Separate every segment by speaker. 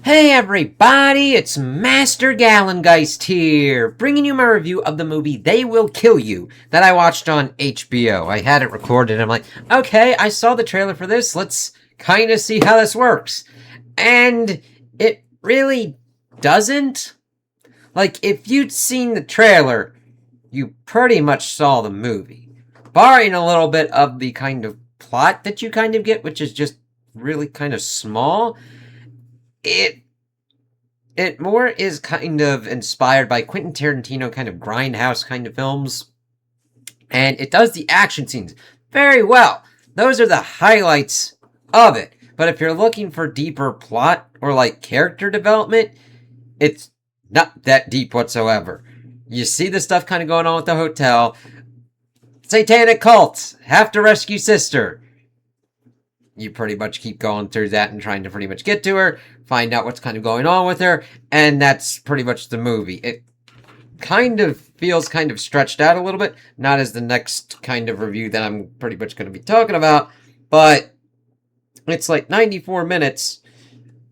Speaker 1: Hey everybody, it's Master Gallengeist here, bringing you my review of the movie They Will Kill You that I watched on HBO. I had it recorded, I'm like, okay, I saw the trailer for this, let's kind of see how this works. And it really doesn't. Like, if you'd seen the trailer, you pretty much saw the movie. Barring a little bit of the kind of plot that you kind of get, which is just really kind of small, it more is kind of inspired by Quentin Tarantino kind of grindhouse kind of films. And it does the action scenes very well. Those are the highlights of it. But if you're looking for deeper plot or like character development, it's not that deep whatsoever. You see the stuff kind of going on with the hotel. Satanic cults have to rescue sister. You pretty much keep going through that and trying to pretty much get to her, find out what's kind of going on with her, and that's pretty much the movie. It kind of feels kind of stretched out a little bit, not as the next kind of review that I'm pretty much going to be talking about, but it's like 94 minutes,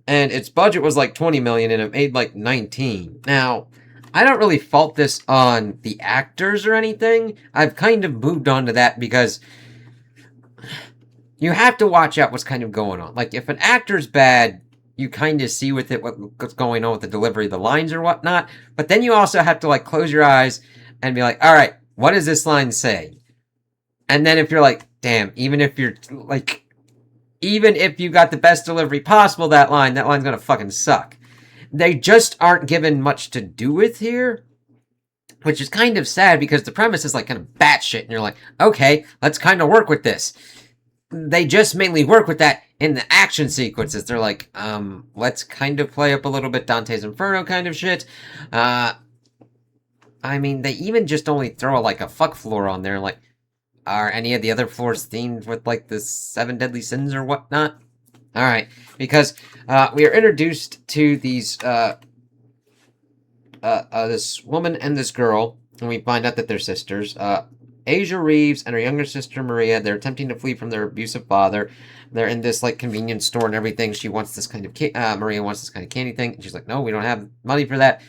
Speaker 1: and its budget was like 20 million, and it made like 19. Now, I don't really fault this on the actors or anything. I've kind of moved on to that because you have to watch out what's kind of going on. Like, if an actor's bad, you kind of see with it what's going on with the delivery of the lines or whatnot. But then you also have to, like, close your eyes and be like, all right, what does this line say? And then if you're like, damn, even if you got the best delivery possible, that line's gonna fucking suck. They just aren't given much to do with here, which is kind of sad because the premise is, like, kind of batshit. And you're like, okay, let's kind of work with this. They just mainly work with that in the action sequences. They're like, let's kind of play up a little bit Dante's Inferno kind of shit. I mean, they even just only throw, like, a fuck floor on there. Like, are any of the other floors themed with, like, the 7 deadly sins or whatnot? Alright, because, we are introduced to these, this woman and this girl, and we find out that they're sisters. Asia Reeves and her younger sister Maria, they're attempting to flee from their abusive father. They're in this, like, convenience store and everything. She wants this kind of, Maria wants this kind of candy thing. And she's like, no, we don't have money for that.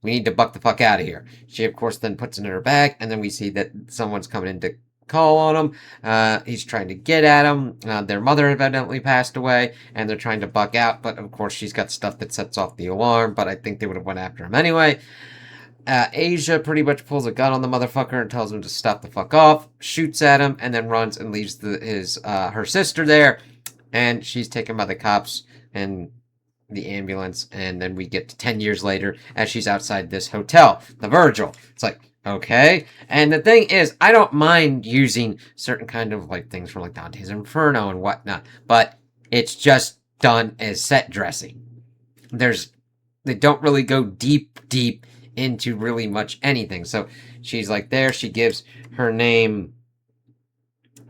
Speaker 1: We need to buck the fuck out of here. She, of course, then puts it in her bag, and then we see that someone's coming in to call on him. He's trying to get at him. Their mother evidently passed away, and they're trying to buck out, but, of course, she's got stuff that sets off the alarm, but I think they would have went after him anyway. Asia pretty much pulls a gun on the motherfucker and tells him to stop the fuck off, shoots at him, and then runs and leaves her sister there, and she's taken by the cops and the ambulance, and then we get to 10 years later as she's outside this hotel, the Virgil. It's like, okay, and the thing is, I don't mind using certain kind of, like, things from, like, Dante's Inferno and whatnot, but it's just done as set dressing. They don't really go deep into really much anything. So she's like there, she gives her name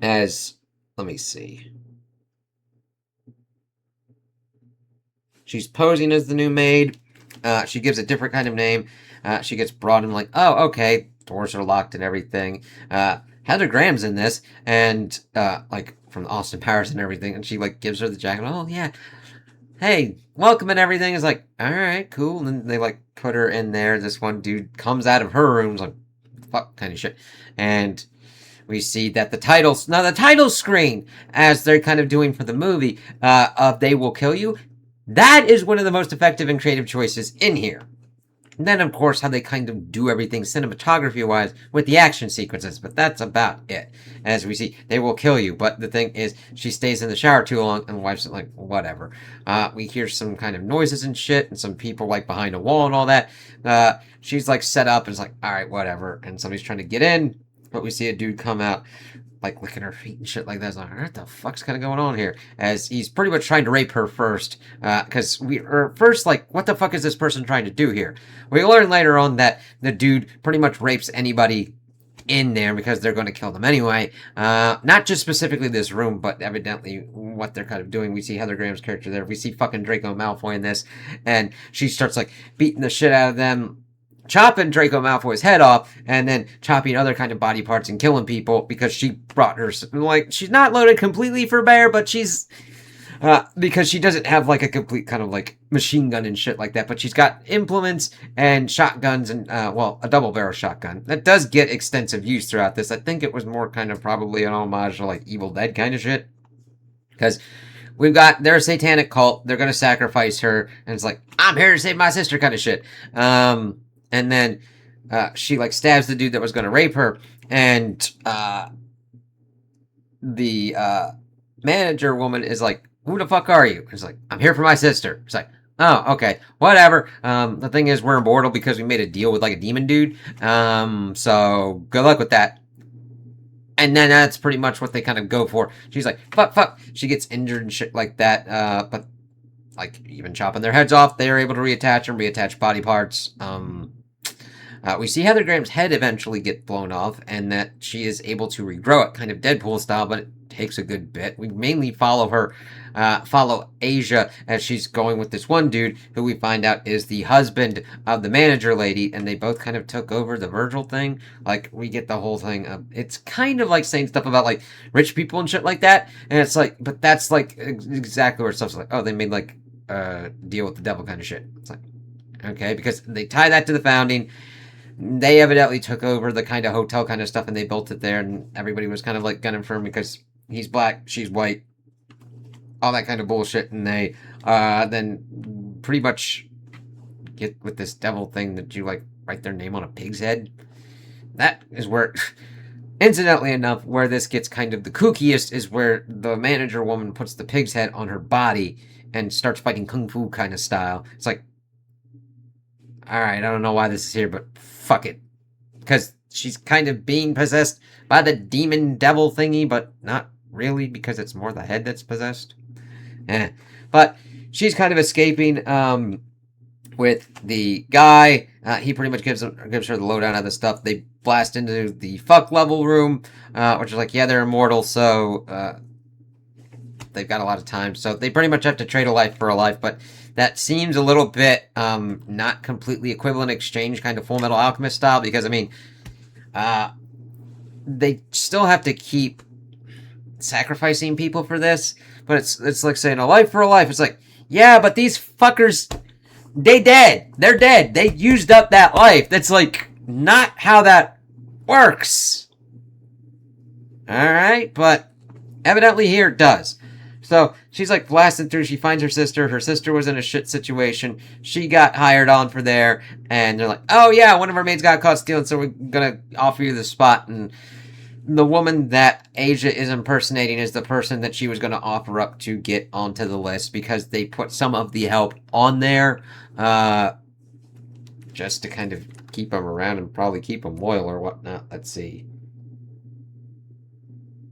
Speaker 1: as, let me see. She's posing as the new maid. She gives a different kind of name. She gets brought in like, oh, okay, doors are locked and everything. Heather Graham's in this, and like from Austin Powers and everything, and she like gives her the jacket. Oh yeah, hey, welcome and everything. Is like, all right, cool. And then they like put her in there. This one dude comes out of her room, like, fuck kind of shit. And we see that the title screen, as they're kind of doing for the movie, of They Will Kill You, that is one of the most effective and creative choices in here. And then, of course, how they kind of do everything cinematography-wise with the action sequences, but that's about it. As we see, they will kill you, but the thing is, she stays in the shower too long, and the wife's like, whatever. We hear some kind of noises and shit, and some people, like, behind a wall and all that. She's, like, set up, and it's like, alright, whatever, and somebody's trying to get in, but we see a dude come out, like, licking her feet and shit like that. It's like, what the fuck's kind of going on here? As he's pretty much trying to rape her first. Because we are first like, what the fuck is this person trying to do here? We learn later on that the dude pretty much rapes anybody in there because they're going to kill them anyway. Not just specifically this room, but evidently what they're kind of doing. We see Heather Graham's character there. We see fucking Draco Malfoy in this. And she starts like beating the shit out of them, chopping Draco Malfoy's head off, and then chopping other kind of body parts and killing people because she brought her, like, she's not loaded completely for bear, but she's because she doesn't have like a complete kind of like machine gun and shit like that, but she's got implements and shotguns and well, a double barrel shotgun that does get extensive use throughout this. I think it was more kind of probably an homage to like Evil Dead kind of shit, because we've got their satanic cult. They're gonna sacrifice her, and it's like, I'm here to save my sister kind of shit. And then she like stabs the dude that was gonna rape her, and the manager woman is like, who the fuck are you? It's like, I'm here for my sister. It's like, oh, okay, whatever. The thing is, we're immortal because we made a deal with like a demon dude. So good luck with that. And then that's pretty much what they kind of go for. She's like, fuck, fuck. She gets injured and shit like that. But like even chopping their heads off, they are able to reattach and reattach body parts. We see Heather Graham's head eventually get blown off, and that she is able to regrow it, kind of Deadpool style, but it takes a good bit. We mainly follow her, follow Asia as she's going with this one dude who we find out is the husband of the manager lady, and they both kind of took over the Virgil thing. Like, we get the whole thing. It's kind of like saying stuff about, like, rich people and shit like that, and it's like, but that's, like, exactly where stuff's like, oh, they made, like, deal with the devil kind of shit. It's like, okay, because they tie that to the founding. They evidently took over the kind of hotel kind of stuff, and they built it there, and everybody was kind of like gunning for him because he's black, she's white, all that kind of bullshit, and they then pretty much get with this devil thing that you like write their name on a pig's head. That is where, incidentally enough, where this gets kind of the kookiest is where the manager woman puts the pig's head on her body and starts fighting kung fu kind of style. It's like, alright, I don't know why this is here, but fuck it. Because she's kind of being possessed by the demon devil thingy, but not really, because it's more the head that's possessed. But she's kind of escaping with the guy. He pretty much gives her the lowdown of the stuff. They blast into the fuck level room, which is like, yeah, they're immortal, so they've got a lot of time. So they pretty much have to trade a life for a life, but that seems a little bit not completely equivalent exchange, kind of Full Metal Alchemist style, because, I mean, they still have to keep sacrificing people for this, but it's like saying a life for a life. It's like, yeah, but these fuckers, they dead. They're dead. They used up that life. That's, like, not how that works. Alright, but evidently here it does. So she's like blasting through. She finds her sister. Her sister was in a shit situation. She got hired on for there. And they're like, oh yeah, one of our maids got caught stealing, so we're going to offer you the spot. And the woman that Asia is impersonating is the person that she was going to offer up to get onto the list, because they put some of the help on there just to kind of keep them around and probably keep them loyal or whatnot. Let's see.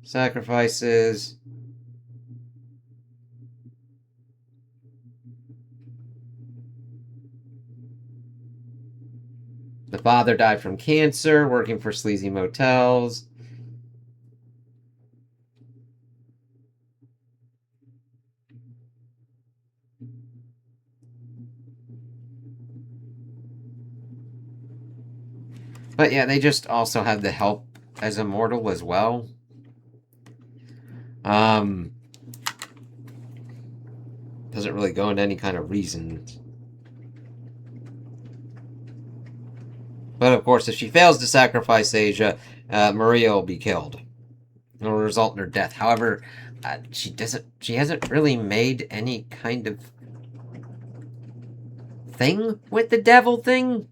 Speaker 1: Sacrifices. The father died from cancer, working for sleazy motels. But yeah, they just also have the help as immortal as well. Doesn't really go into any kind of reason. But of course, if she fails to sacrifice Asia, Maria will be killed. It'll result in her death. However, she hasn't really made any kind of thing with the devil thing.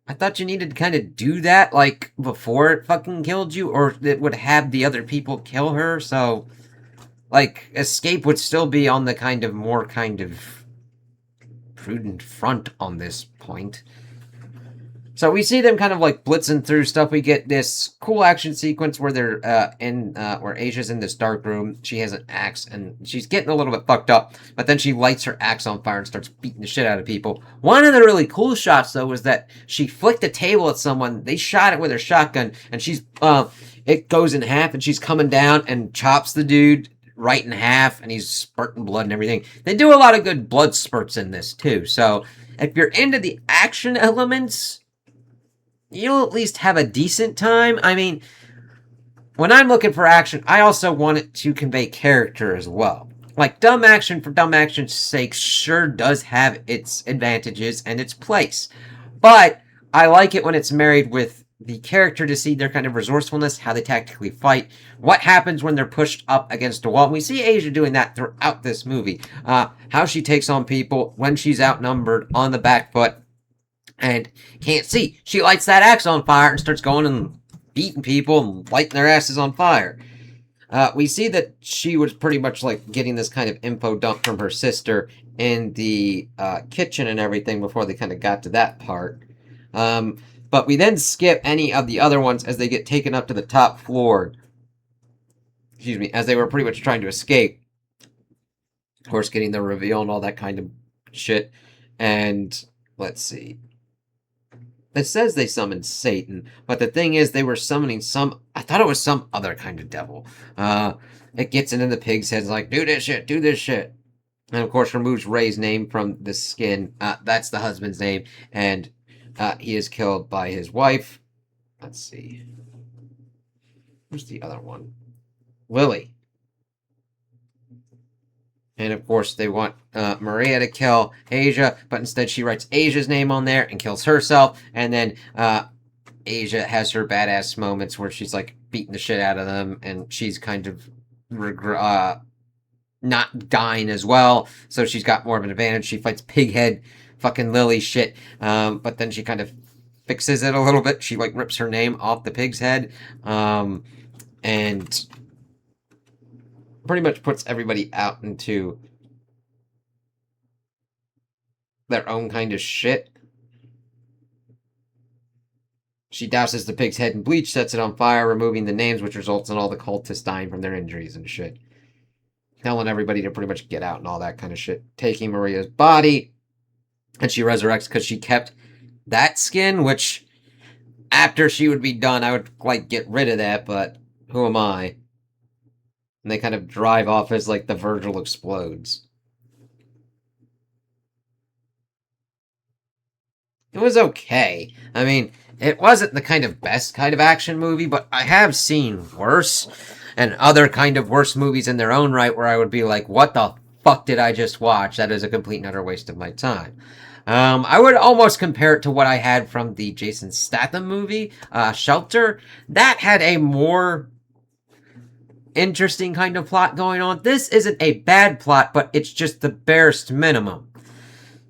Speaker 1: I thought you needed to kind of do that, like, before it fucking killed you, or it would have the other people kill her, so, like, escape would still be on the kind of more kind of prudent front on this point. So we see them kind of like blitzing through stuff. We get this cool action sequence where they're where Asia's in this dark room. She has an axe and she's getting a little bit fucked up, but then she lights her axe on fire and starts beating the shit out of people. One of the really cool shots though was that she flicked a table at someone. They shot it with her shotgun, and she's it goes in half, and she's coming down and chops the dude right in half, and he's spurting blood and everything. They do a lot of good blood spurts in this too. So if you're into the action elements, you'll at least have a decent time. I mean, when I'm looking for action, I also want it to convey character as well. like, dumb action for dumb action's sake sure does have its advantages and its place. But I like it when it's married with the character to see their kind of resourcefulness, how they tactically fight, what happens when they're pushed up against a wall. And we see Asia doing that throughout this movie. How she takes on people when she's outnumbered on the back foot and can't see. She lights that axe on fire and starts going and beating people and lighting their asses on fire. We see that she was pretty much like getting this kind of info dump from her sister in the kitchen and everything before they kind of got to that part. But we then skip any of the other ones as they get taken up to the top floor. Excuse me, as they were pretty much trying to escape. Of course, getting the reveal and all that kind of shit. And let's see. It says they summoned Satan, but the thing is, they were summoning I thought it was some other kind of devil. It gets into the pig's head, like, do this shit, do this shit. And of course, removes Ray's name from the skin. That's the husband's name, and he is killed by his wife. Let's see. Who's the other one? Lily. And of course, they want Maria to kill Asia, but instead she writes Asia's name on there and kills herself. And then Asia has her badass moments where she's like beating the shit out of them, and she's kind of not dying as well. So she's got more of an advantage. She fights Pighead, fucking Lily shit, but then she kind of fixes it a little bit. She like rips her name off the pig's head, and pretty much puts everybody out into their own kind of shit. She douses the pig's head in bleach, sets it on fire, removing the names, which results in all the cultists dying from their injuries and shit. Telling everybody to pretty much get out and all that kind of shit. Taking Maria's body, and she resurrects because she kept that skin, which after she would be done, I would like get rid of that, but who am I? And they kind of drive off as like the Virgil explodes. It was okay. I mean, it wasn't the kind of best kind of action movie, but I have seen worse and other kind of worse movies in their own right where I would be like, what the fuck did I just watch? That is a complete and utter waste of my time. I would almost compare it to what I had from the Jason Statham movie, Shelter. That had a more interesting kind of plot going on. This isn't a bad plot, but it's just the barest minimum.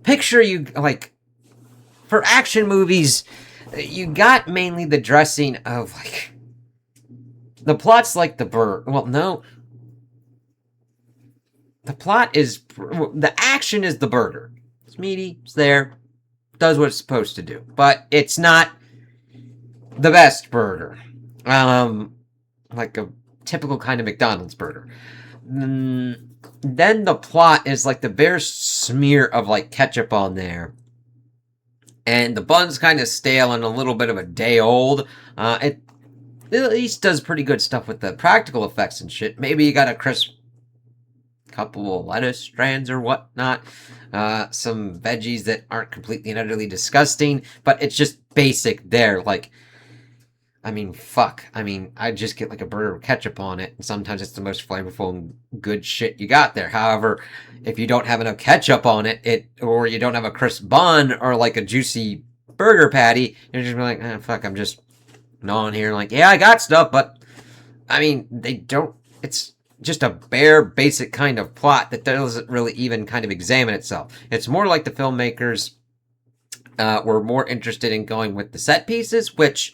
Speaker 1: Picture you, like, for action movies, you got mainly the dressing of, like, the plot's like the bird. Well, no. The plot is, the action is the burger. It's meaty, it's there, does what it's supposed to do. But it's not the best burger. Like a typical kind of McDonald's burger. Then the plot is like the bare smear of like ketchup on there. And the bun's kind of stale and a little bit of a day old. It at least does pretty good stuff with the practical effects and shit. Maybe you got a crisp couple of lettuce strands or whatnot. Some veggies that aren't completely and utterly disgusting. But it's just basic there. Like, I mean, fuck. I mean, I just get like a burger with ketchup on it, and sometimes it's the most flavorful and good shit you got there. However, if you don't have enough ketchup on it, or you don't have a crisp bun or like a juicy burger patty, you're just like, fuck, I'm just gnawing here. Like, yeah, I got stuff, but I mean, they don't. It's just a bare, basic kind of plot that doesn't really even kind of examine itself. It's more like the filmmakers were more interested in going with the set pieces, which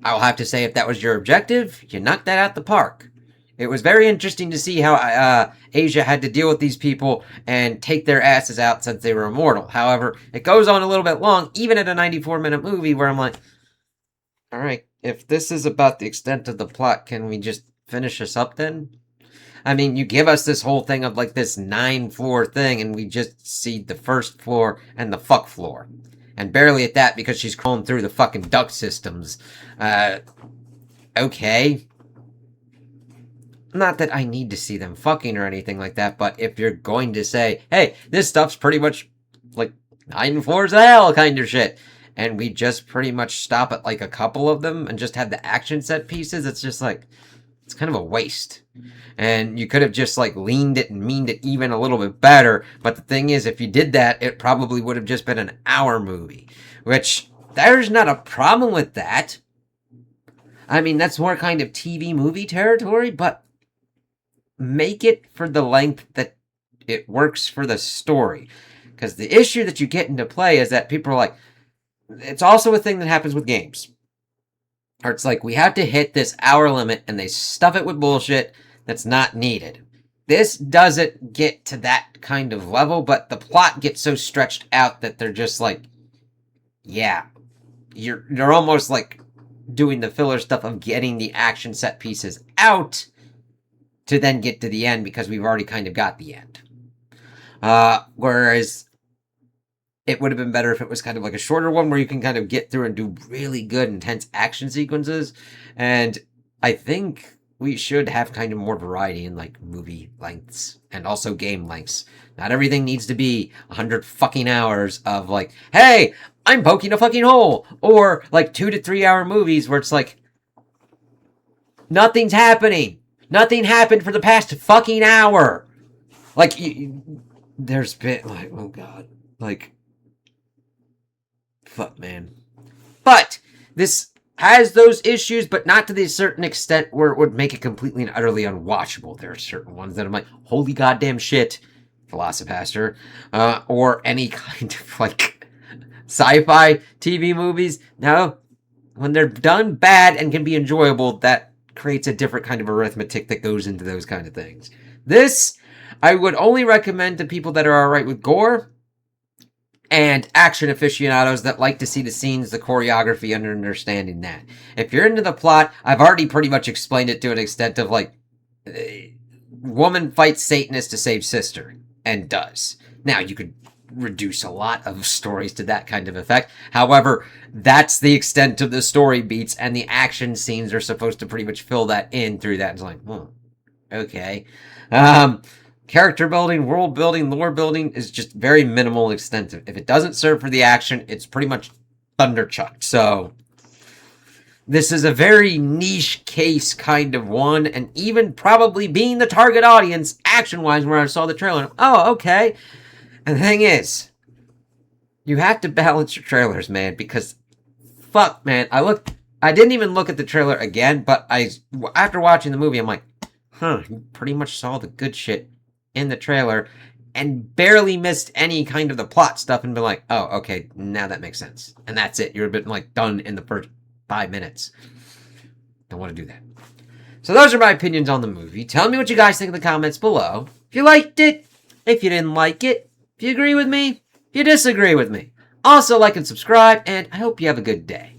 Speaker 1: I'll have to say, if that was your objective, you knocked that out the park. It was very interesting to see how Asia had to deal with these people and take their asses out since they were immortal. However, it goes on a little bit long, even at a 94-minute movie, where I'm like, all right, if this is about the extent of the plot, can we just finish this up then? I mean, you give us this whole thing of like this 9-floor thing, and we just see the first floor and the fuck floor. And barely at that because she's crawling through the fucking duct systems. Okay. Not that I need to see them fucking or anything like that, but if you're going to say, hey, this stuff's pretty much like 9 floors of hell kind of shit, and we just pretty much stop at like a couple of them and just have the action set pieces, it's just like, it's kind of a waste. And you could have just like leaned it and meaned it even a little bit better. But the thing is, if you did that, it probably would have just been an hour movie. Which, there's not a problem with that. I mean, that's more kind of TV movie territory, but make it for the length that it works for the story. Because the issue that you get into play is that people are like, it's also a thing that happens with games. Or it's like, we have to hit this hour limit, and they stuff it with bullshit that's not needed. This doesn't get to that kind of level, but the plot gets so stretched out that they're just like, yeah, you're almost like doing the filler stuff of getting the action set pieces out to then get to the end because we've already kind of got the end. Whereas it would have been better if it was kind of like a shorter one where you can kind of get through and do really good, intense action sequences. And I think we should have kind of more variety in like movie lengths and also game lengths. Not everything needs to be 100 fucking hours of like, hey, I'm poking a fucking hole. Or like 2 to 3 hour movies where it's like, nothing's happening. Nothing happened for the past fucking hour. Like, there's been like, oh god. Like, fuck, man. But this has those issues, but not to the certain extent where it would make it completely and utterly unwatchable. There are certain ones that I'm like, holy goddamn shit, Velocipaster, or any kind of like sci-fi TV movies. No, when they're done bad and can be enjoyable, that creates a different kind of arithmetic that goes into those kind of things. This, I would only recommend to people that are alright with gore and action aficionados that like to see the scenes, the choreography, and understanding that. If you're into the plot, I've already pretty much explained it to an extent of like, woman fights Satanist to save sister, and does. Now, you could reduce a lot of stories to that kind of effect. However, that's the extent of the story beats, and the action scenes are supposed to pretty much fill that in through that. It's like, okay. Character building, world building, lore building is just very minimal extensive. If it doesn't serve for the action, it's pretty much thunderchucked. So, this is a very niche case kind of one, and even probably being the target audience, action-wise, where I saw the trailer, oh, okay. And the thing is, you have to balance your trailers, man, because, fuck, man, I didn't even look at the trailer again, but after watching the movie, I'm like, you pretty much saw the good shit in the trailer, and barely missed any kind of the plot stuff, and been like, oh, okay, now that makes sense. And that's it. You're a bit, like, done in the first 5 minutes. Don't want to do that. So those are my opinions on the movie. Tell me what you guys think in the comments below. If you liked it, if you didn't like it, if you agree with me, if you disagree with me. Also, like and subscribe, and I hope you have a good day.